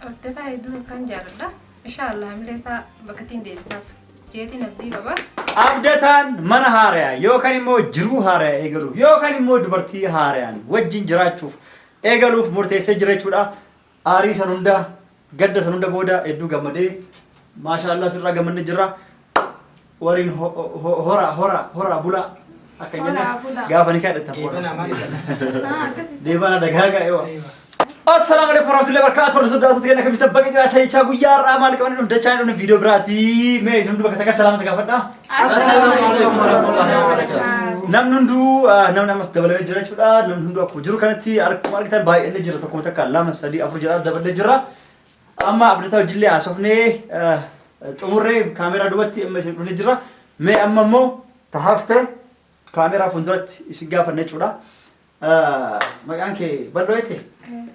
abdataa hedduu kan jaalladha. Inshallah hamleessa bakkatiin deebisaaf jeetiin abdii qaba. Abdataan mana haaraya yookaan immoo jiruu haaraya eegaluuf yookaan immoo dubartii haarayaan wajjin jiraachuuf eegaluuf murteessee jira jechuudha. Aarii san hunda gadda san hunda booda hedduu gammadee maashaallah sirraa gammadne jirra. Wariin hora bula akka jenna gaafa ni kadhatan. Deebana dagaaga yoo. السلام عليكم ورحمة الله وبركاته. رسول الله صلى الله عليه وسلم بقي جرات هاي شاقو يار أمال كمان إنه دچان إنه فيديو براتي مي سندو بقى تكا سلام تكافرنا. السلام عليكم ورحمة الله وبركاته. نم نندو نمس دبل جرات شو لا نم نندو أكو جرو كانت تي أرك مال كتان باي إنه جرات تكون تكلم سدي أفرو جرات دبل جرا. أما أبدا تاو جلي أسفني تمرة كاميرا دوتي أما سيكون جرا مي أما مو تحفته كاميرا فندرت إسقاف النجولا. ما كان كي بدرويته.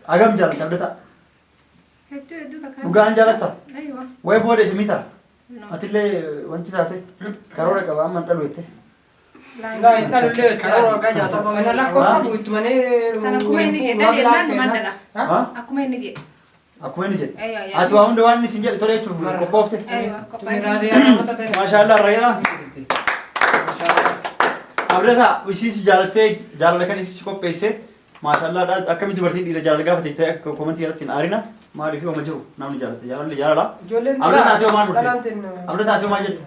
أقام جالت أبدا. هدو تكان. وقان جالت. أيوة. وين بودي سميتا؟ أتلي وانت تاتي. كارورة كوا أمان تلويته. لا إنت لولي كارورة كاجا تبغى. أنا لا كوكب ويتمنى. سنة كومين نجي. تاني مان مندلا. ها؟ أكومين نجي. أكوين نجي. أيوة. أتوا هم دوان نسينجا توري تشوف كوبوفته. أيوة. ما شاء الله ريا. أبدا ويسيس جالته جالله كان يسيس كوبيسه. ما شاء الله ده أكمل جبرتين إلى جال لقاه فتيته كومنتي يرتين أرينا ما أعرف هو مجرو نام جالته جال جالا أبدا تاتيو ما نقول أبدا تاتيو ما جت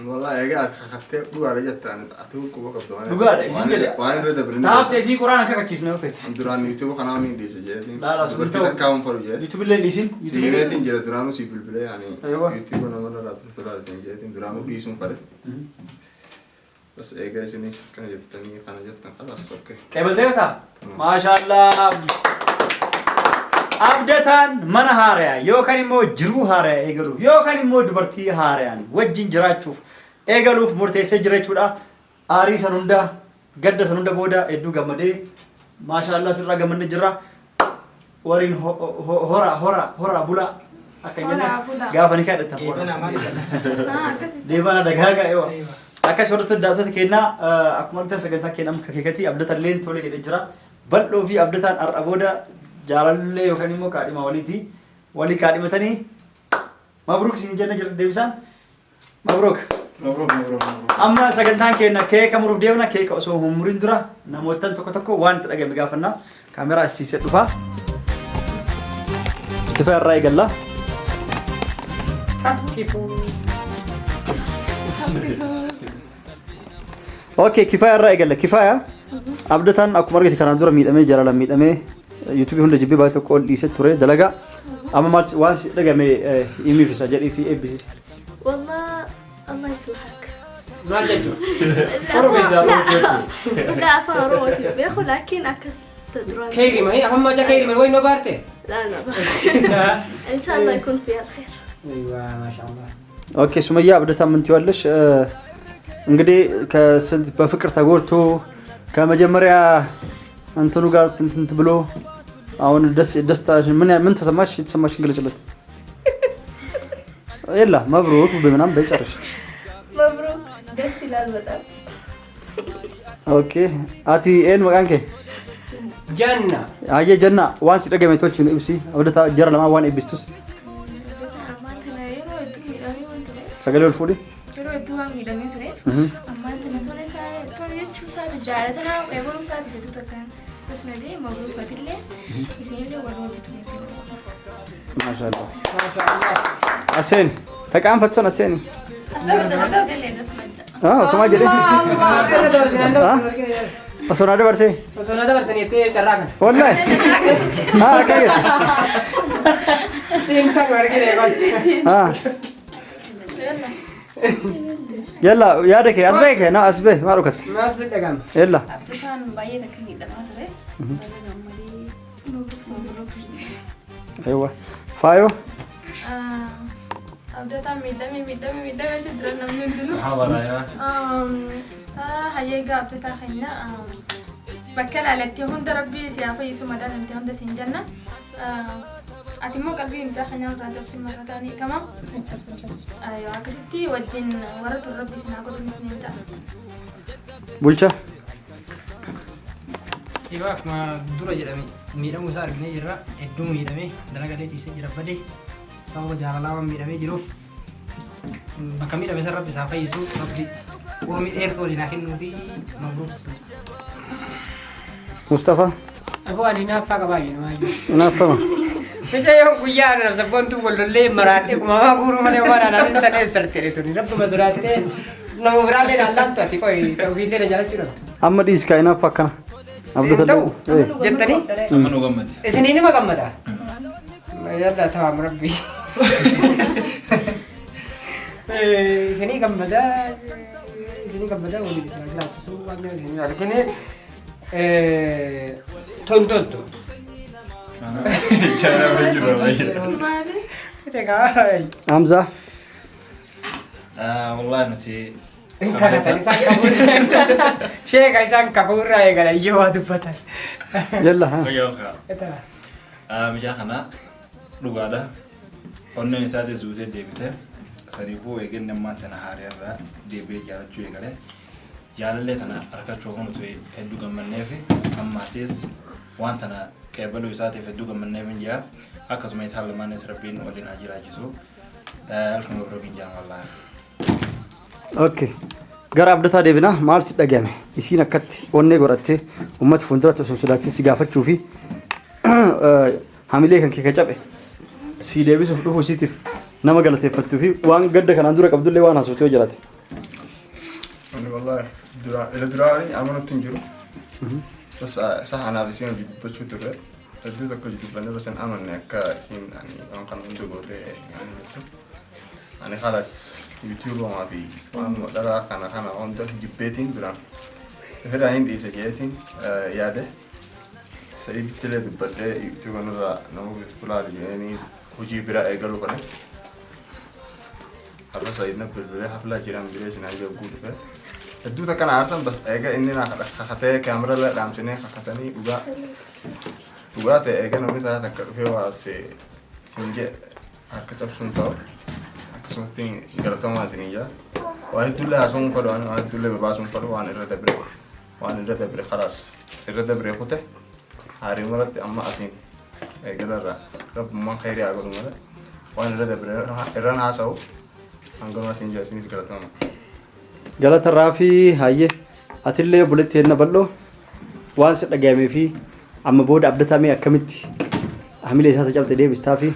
والله يا جماعة خدت بقى رجعت أنا أتوه كوبا كبدوان بقى إيش كده وأنا رده برينا تعرف تيجي قرآن كذا كيس نوفيت دران يوتيوب قناة مين ديس جاتين لا برتي تكاون فرجة يوتيوب اللي ليسين سيمتين جات درانو سيبل بلا يعني أيوة. يوتيوب أنا مرة رابط تطلع سين جاتين درانو بيسون فرد بس إيه سينيس كان جتني كان جتن خلاص أوكي قبل ده ما شاء الله أبدتان من هاريا يوكان يمو جرو هاريا إيجلوف يوكان يمو دبرتي هاريان وجين جراتشوف إيجلوف مرتيسة جراتشودا آري سنوندا قد سنوندا بودا إدو غمدي ما شاء الله سرّا غمدني جرّا ورين هورا بولا أكيدنا غافني كده تقول ديبانا دعاء أيوة أكيد شرط الدعوة كنا أكمل تسجلنا كنا مكيكتي أبدتان لين تولي كده جرّا بل لو في أبدتان أبودا جالله يوكاني مو كاري ما ولي كاري متاني مبروك سينجنا جرّ ديبسان مبروك أما سجلتان كنا كيك أمروف ديونا كيك أسوه مريندرا نموتن تكو وان تلاقي مجافنا كاميرا السيسة دفع دفع الرأي قال أوكي كفاية الرأي قال كفاية أبدتان أكو مرقتي كان دورا ميد أمي جرى ميد أمي يوتيوب هون جيبي بايتو كول دي ستوري دلقا أما مال وانس دقا مي إيمي في سجل في إيه بيسي والله الله يصلحك ما جتوا. لا فاروتي بياخذ لكن أكل تدرون كيري ما هي أهم حاجة كيري من وين نبارته؟ لا إن شاء الله يكون فيها الخير أيوة ما شاء الله. أوكي سمية أبدتان من تولش እንግዲህ ከስንት በፍቅር ተጎርቶ ከመጀመሪያ አንተኑ ጋር እንትን ብሎ አሁን ደስታሽ ምን ተሰማሽ? የተሰማሽ ግለጭለት። يلا مبروك بمنام بيጨርሽ مبروك ደስ ይላል በጣም ኦኬ አቲ ኤን መቃንከ جنة. አየ ጀና ዋንስ ደገመቶች ነው ኢብሲ ወደታ ጀራ ለማዋን ኢብስቱስ ሰገለ ወልፉዲ Dua midangnya sudah. Aman teman teman saya, kalau dia cusa jalan tanah, evalu saat itu tekan. Terus nanti mau buat ile, isinya dia warna itu masih. ማሻአላ አሴን ተቃም ፈትሰን አሴን ሶማ ጀለ አሶናደ በርሴ فسونا ده برسني تي تراكن. والله كيف سيمتك ورقي يلا يا دك اسبيك نا اسبي ما ركت ما صدقان. يلا Tuhan bayi tak kini dah macam tu. ايوه فايو Abdata midami macam drone namanya dulu. حاضر يا Hayya abdata kena. Bakal alati Honda Rabbi siapa Yesus madan nanti Honda sinjana. Atimu kalbi imta kena rajab simaratani tamam. Ayo aku siti wajin warat Rabbi sini aku tulis ninta. بولشا Yoo akkuma dura jedhame miidhamuu isaa arginee jirra. Hedduu miidhamee dalagalee dhiisee jira badee sababa jaalalaa waan miidhamee jiruuf bakka miidhame sana rabbi isaa fayyisuu rabbi uumii dheertuu waliin haa kennuu fi mabruuks. Mustafa. Aboo ani naaffaa qabaayyuu namaayyuu. Naaffama. Bisa yoo guyyaa ana sabboontu wallollee maraadhe kumamaa guuruu malee waan anaan sana eessartee tuni rabbuma sodaatee nama biraallee naallattu ati qoy ta'uufillee na jalachuu dhabdu. Amma dhiiskaa hin haffa akkana. Ta'u jettanii Amma nu gammade. isinii nima gammada. Yalla tawaam rabbi. Isinii gammada waliin isaa jiraachisuu waan isinii argine tontoltu. Maali? Hamza. Wallahi nuti Kakatan isaan kabuurraa sheeka isaan kabuurraa eegala iyyoo waa dubbatan. Yalla ha. Mijaa kana dhugaadha. Onneen isaati zuutee deebite. Saniifuu eegenne ammaan tana haariirraa deebi'ee jaalachuu eegale. Jaalallee tana argachuu nuti hedduu gammannee fi ammaasis waan tana qeebaluu isaatiif hedduu gammannee fi jaa akkasuma isaan lamaanis rabbiin waliin haa jiraachisu. Alfuma birookin jaan wallaahi. Okay. Gara abdataa deebinaa maal si dhagahame? Isiin akkatti onnee godhattee uummata fuulduratti osoo sodaatiin si gaafachuu fi hamilee kan kee ka cabe si deebisuuf dhufuu isiitiif nama galateeffattuu fi waan gadda kanaan dura qabdullee waan haasofte yoo jiraate. والله إلى دراري عملت تنجرو بس صح أنا بسين بتشوف تقول تدوس كل جديد بنا بس أنا إنك سين يعني أنا كان عندي قوتي يعني خلاص يوتيوب ما في وأنا درا كان عنده جبتين درا هذا عندي سجيتين ياده سعيد تلا دبته يوتيوب أنا نمو بسكولا يعني وجي برا إيجالو كله apa Saidna berbeda hafla jiran bila sini aja gue deh. Itu tak kena arsan bas ega ini nak kakaknya kamera lah dalam sini kakaknya ini juga teh ega nanti tak kerja si sinje aketap suntau akesumting geratong sini ya. Wah itu lah asung pada wah itu lah bebas asung pada wah ini ada bre keras ada bre aku teh hari malam amma asin ega dah rap memang khairi aku dulu wah ini ada bre eran asau Angkor masih jauh sini segala tu. Galata Rafi haye atillee buletti henna bal'oo waan si dhagahame fi amma booda abdatamee akkamitti hamilee isaa cabte deebistaa fi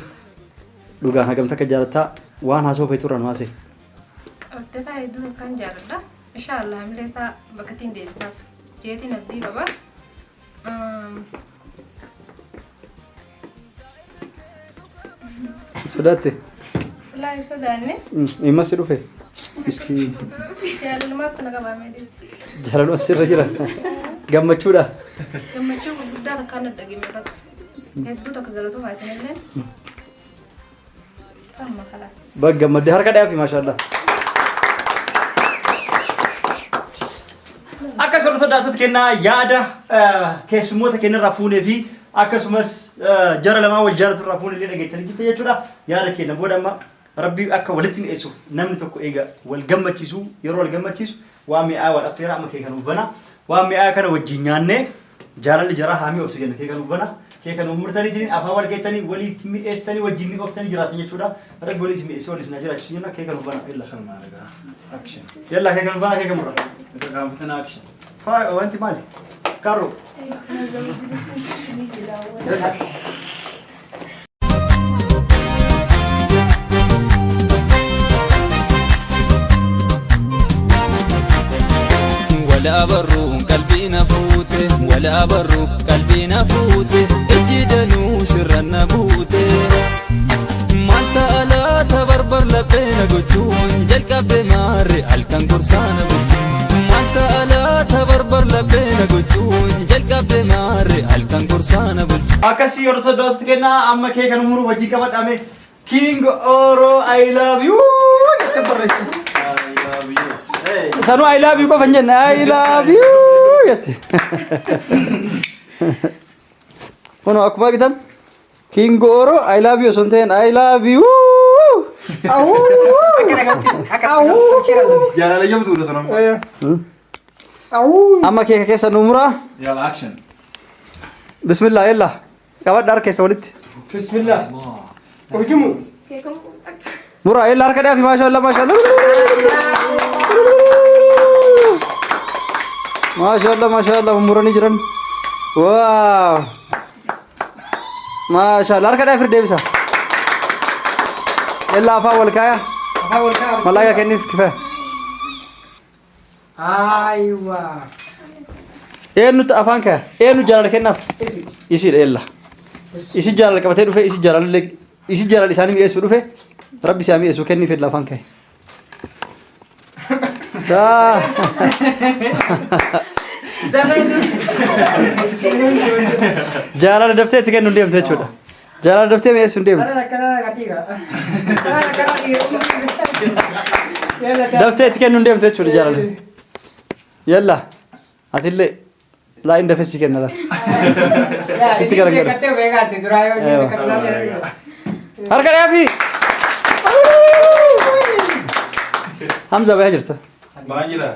dhugaan hagamta akka jaalataa waan haasofee turan haase. Abdataa hedduu kan jaaladha. Inshaallah hamilee isaa bakkatiin deebisaaf jeetiin abdii qaba. Sodaatte? Wallahi sodaanne. Ima si dhufe? Miskiin. Jaalalummaatti na qabaamee deessi. Jaalaluma sirra jira. Gammachuudha. Gammachuu guddaa takkaan dhagime bas hedduu tokko galatuma isinillee. Amma khalaas. Bak gammadde harka dhaafi maashaallah. Akkasuma sodaatota kennaa yaada keessummoota kennarraa fuunee fi akkasumas jara lamaa wal jaalatu irraa fuunee illee dhageettanii jirtu jechuudha. Yaada kenna booda amma rabbii akka walitti mi'eessuuf namni tokko eega wal gammachiisu yeroo wal gammachiisu waan mi'aa wal affeera amma kee kan uffana waan mi'aa kana wajjin nyaannee jaalalli jaraa haamii obsu jenna kee kan uffana kee kan umurtaniitiin afaan wal keettanii waliif mi'eessitanii wajjin mi'ooftanii jiraatan jechuudha. Rabbi waliis mi'eessee waliis na jiraachisu jenna kee kan uffana illa kan maalagaa action yalla kee kan uffana kee kan murra kee kan uffana action faa wanti maali karo ولا برو قلبي نفوته ولا برو قلبي نفوته اجدنو سر النبوته ما انت الا تبربر لبين قجون جلك بمار الكن قرصان ما انت الا تبربر لبين قجون جلك بمار الكن قرصان akasi orthodox kena amma ke kan umuru wajji kabat ame king oro I love you I love you sanu I love you ko fanjen I love you yate ono akuma gitan king oro I love you sonten I love you au Jala lagi betul tu nama. au amma ke sanu umura Jala action. بسم الله يلا كمان دارك سولت بسم الله ارجموا مرة يلا أركض في ما شاء الله ما شاء الله ما شاء الله ما شاء الله مرة نجرن واو ما شاء الله أركض في الدبسة يلا أفاول كايا حاول كار ملايا كنيف كيفه ايوه إيه نت أفانك إيه نجار كناف يصير يلا يصير جار كبتة دوفه يصير جار لك يصير جار لساني بيسو دوفه ربي سامي يسو كنيف الله أفانك دا جار دفتة تكين نديم تجودا جار دفتة ميسو نديم انا كذا كثيرة انا كذا دفتة تكين نديم تجودا جار يلا أتيلي لا إن دفسي كنا لا ستي كرا كرا كتير بيجار تدرايو أركض يا في حمزة بهجرته Baanjira.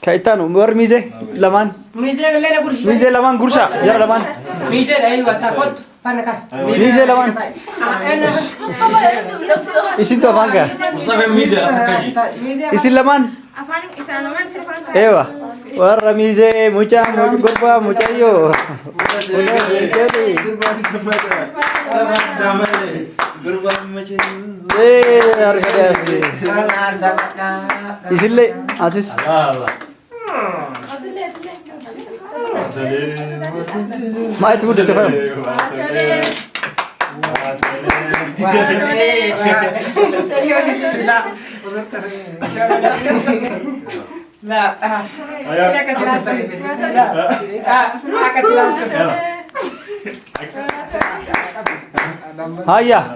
كايتانو مور ميزة لمان ميجي لنا قرش ميزة لمان قرشة يلا لمان ميجي ايوه ساكوت فانا كان ميزة لمان إيشين تو فانكا Musabe mize atakaji. إيشين لمان Afaan isaan lamaan firfaan إيوه ورا ميزة موجا موجا قربا موجا يو إيه أركض يا في إيشين لي أتيس ما يتقول تفهم لا لا كسلان لا كسلان هيا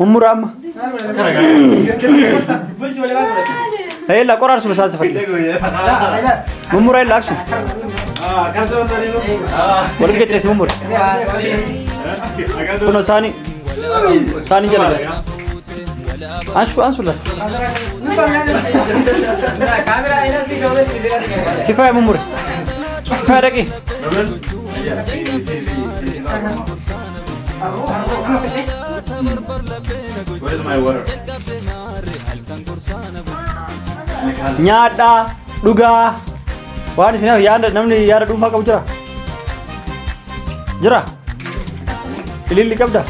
أمورام هي لا قرار سبسال سفر أمورا لا أكشن ولا كده اسمه أمور كنا ثاني جل أنشو لا كفاية أمور كفاية ركي Where's my water? nyaata dhugaa waan isin yaada namni yaada dhuunfaa qabu jira ililli qabda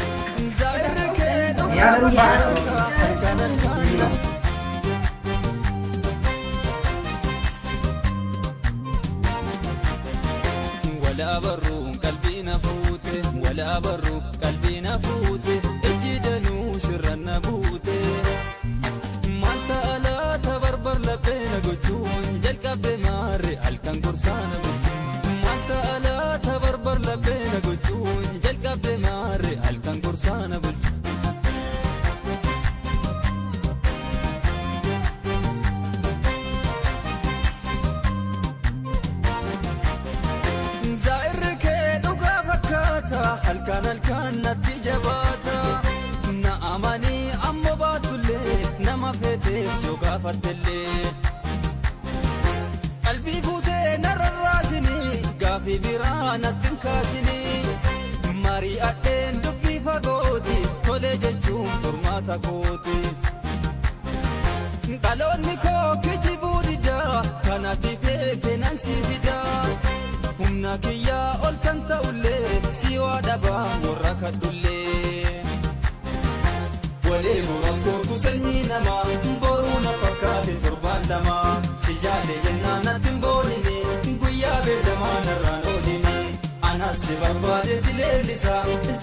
ولا برو قلبي نفوته ولا برو قلبي نفوته اجدنو سر النبوته ما انت لا تبربر لبين قجون جلك بمار الكن قرصان ما انت لا تبربر لبين قجون جلك بمار الكن قرصان الكان نبي جباتا نأماني أمو باتولي نما فتيس يقافت اللي قلبي فوتي نر الراسني قافي برانا تنكاسني ماري أتين دبي فقوتي تولي ججوم فرماتا كوتي قالوني كوكي جيبودي دا كانت فيك ننسي فدا humna kiyyaa ol kan ta'ullee si waa dhabaa warra kadhullee walee muraas kootu sanyii namaa boruu na fakkaate torbaan lamaa si jaalle jennaan natti hin boonine guyyaa beekamaa narraan oolini anas si barbaade si leellisa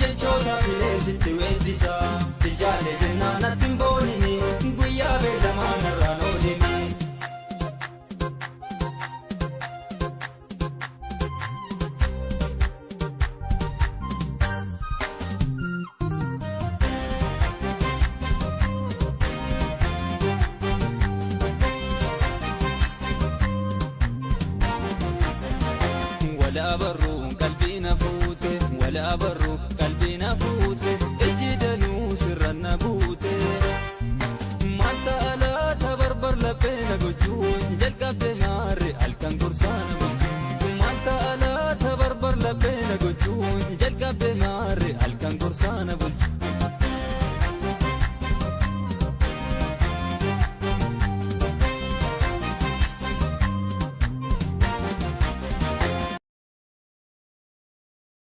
jechoota filee sitti weeddisa si jaalle jennaan natti hin boonine guyyaa beekamaa narraan oolini ولا برو قلبي نفوته ولا برو قلبي نفوته